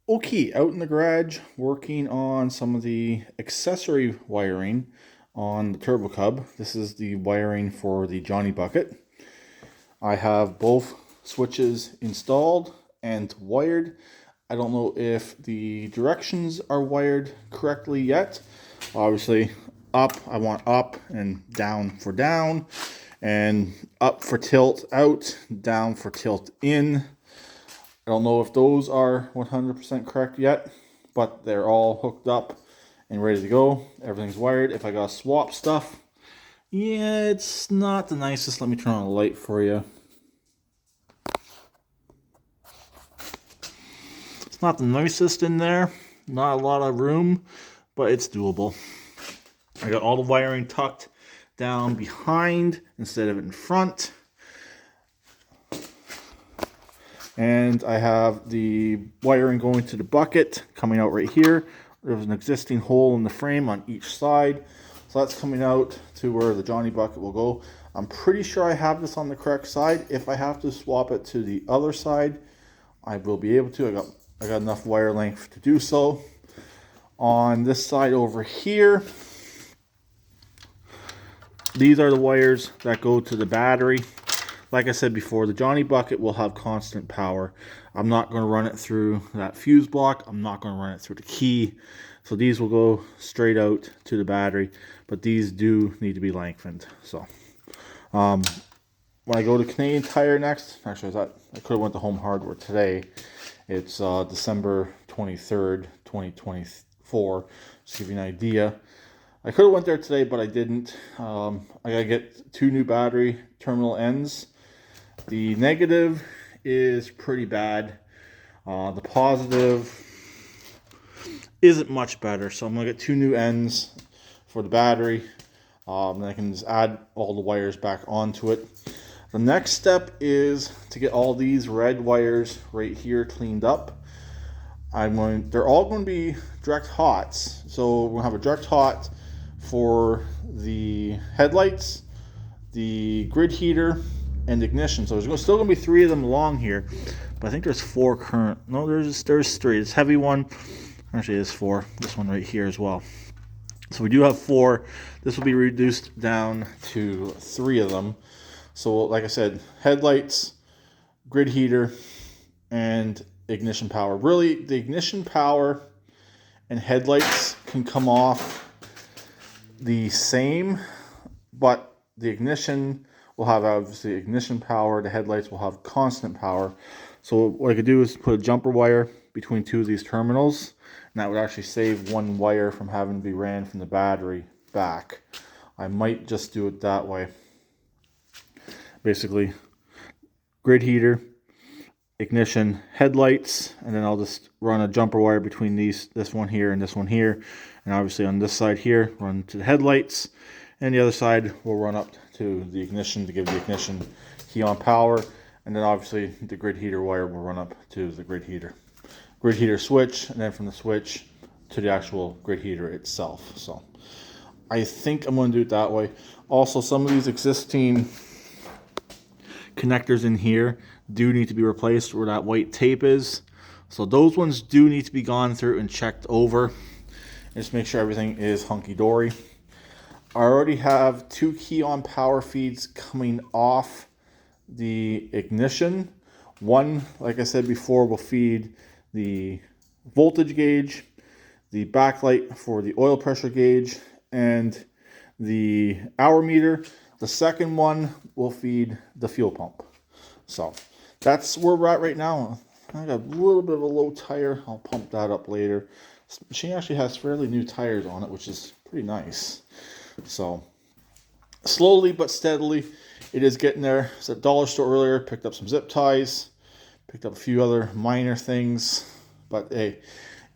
Okay, out in the garage working on some of the accessory wiring on the Turbo Cub. This is the wiring for the Johnny Bucket. I have both switches installed and wired. I don't know if the directions are wired correctly yet. Obviously, up, I want up, and down for down, and up for tilt out, down for tilt in. I don't know if those are 100% correct yet, but they're all hooked up and ready to go. Everything's wired. If I gotta swap stuff, yeah, it's not the nicest. Let me turn on the light for you. It's not the nicest in there. Not a lot of room, but it's doable. I got all the wiring tucked down behind instead of in front. And I have the wiring going to the bucket coming out right here. There's an existing hole in the frame on each side. So that's coming out to where the Johnny Bucket will go. I'm pretty sure I have this on the correct side. If I have to swap it to the other side, I will be able to. I got enough wire length to do so. On this side over here, these are the wires that go to the battery. Like I said before, the Johnny Bucket will have constant power. I'm not going to run it through that fuse block. I'm not going to run it through the key. So these will go straight out to the battery, but these do need to be lengthened. So when I go to Canadian Tire next, actually I could have went to Home Hardware today. It's December 23rd, 2024. Just to give you an idea. I could have went there today, but I didn't. I gotta get 2 new battery terminal ends. The negative is pretty bad. The positive isn't much better. So I'm gonna get 2 new ends for the battery. Then I can just add all the wires back onto it. The next step is to get all these red wires right here cleaned up. They're all going to be direct hots. So we'll have a direct hot for the headlights, the grid heater, and ignition. So there's still going to be 3 of them along here, but I think there's 4 current. No, there's 3. This heavy one, actually there's 4. This one right here as well. So we do have 4. This will be reduced down to 3 of them. So like I said, headlights, grid heater, and ignition power. Really, the ignition power and headlights can come off the same, but the ignition will have obviously ignition power. The headlights will have constant power. So what I could do is put a jumper wire between 2 of these terminals, and that would actually save 1 wire from having to be ran from the battery back. I might just do it that way. Basically, grid heater, ignition, headlights, and then I'll just run a jumper wire between this one here and this one here, and obviously on this side here run to the headlights, and the other side will run up to the ignition to give the ignition key on power, and then obviously the grid heater wire will run up to the grid heater switch, and then from the switch to the actual grid heater itself. So I think I'm going to do it that way. Also, some of these existing connectors in here do need to be replaced where that white tape is. So those ones do need to be gone through and checked over. Just make sure everything is hunky-dory. I already have 2 key on power feeds coming off the ignition. One, like I said before, will feed the voltage gauge, the backlight for the oil pressure gauge, and the hour meter. The second one will feed the fuel pump. So that's where we're at right now. I got a little bit of a low tire. I'll pump that up later. This machine actually has fairly new tires on it, which is pretty nice. So slowly but steadily, it is getting there. I was at dollar store earlier, picked up some zip ties, picked up a few other minor things, but hey,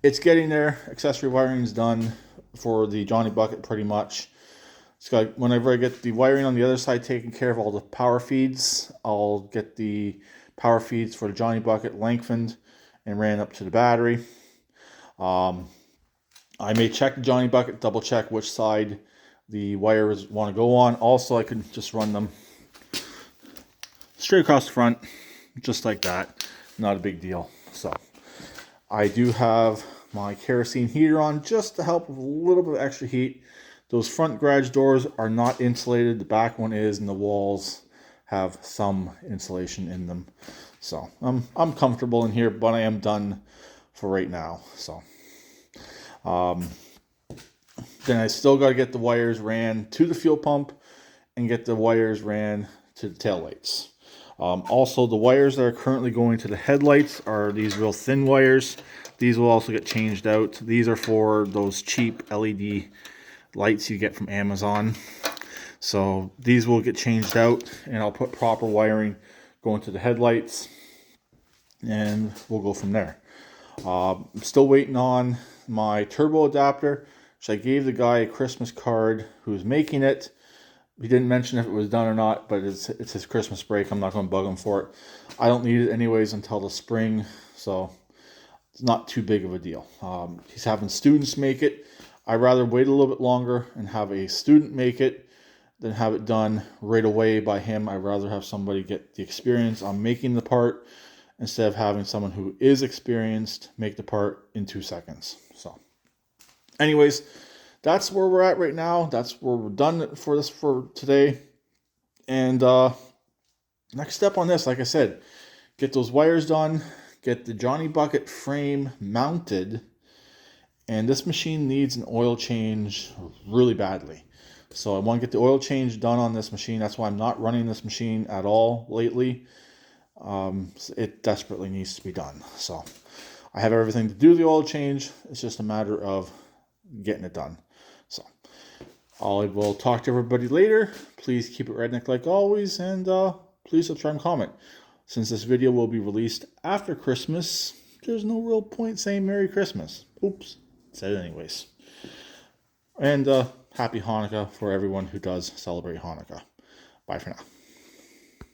it's getting there. Accessory wiring is done for the Johnny Bucket pretty much. Whenever I get the wiring on the other side taken care of, all the power feeds, I'll get the power feeds for the Johnny Bucket lengthened and ran up to the battery. I may check the Johnny Bucket, double check which side the wires want to go on. Also, I can just run them straight across the front, just like that. Not a big deal. So I do have my kerosene heater on just to help with a little bit of extra heat. Those front garage doors are not insulated. The back one is, and the walls have some insulation in them. So I'm comfortable in here, but I am done for right now. So then I still got to get the wires ran to the fuel pump and get the wires ran to the taillights. Also, the wires that are currently going to the headlights are these real thin wires. These will also get changed out. These are for those cheap LED lights you get from Amazon. So these will get changed out, and I'll put proper wiring going to the headlights, and we'll go from there. I'm still waiting on my turbo adapter, which I gave the guy a Christmas card who's making it. He didn't mention if it was done or not, but it's his Christmas break. I'm not going to bug him for it. I don't need it anyways until the spring, so it's not too big of a deal. He's having students make it. I'd rather wait a little bit longer and have a student make it than have it done right away by him. I'd rather have somebody get the experience on making the part instead of having someone who is experienced make the part in 2 seconds. So anyways, that's where we're at right now. That's where we're done for today. And next step on this, like I said, get those wires done, get the Johnny Bucket frame mounted, and this machine needs an oil change really badly. So I want to get the oil change done on this machine. That's why I'm not running this machine at all lately. It desperately needs to be done. So I have everything to do the oil change. It's just a matter of getting it done. So I will talk to everybody later. Please keep it redneck like always, and please subscribe and comment. Since this video will be released after Christmas, there's no real point saying Merry Christmas. Oops, said it anyways. And Happy Hanukkah for everyone who does celebrate Hanukkah. Bye for now.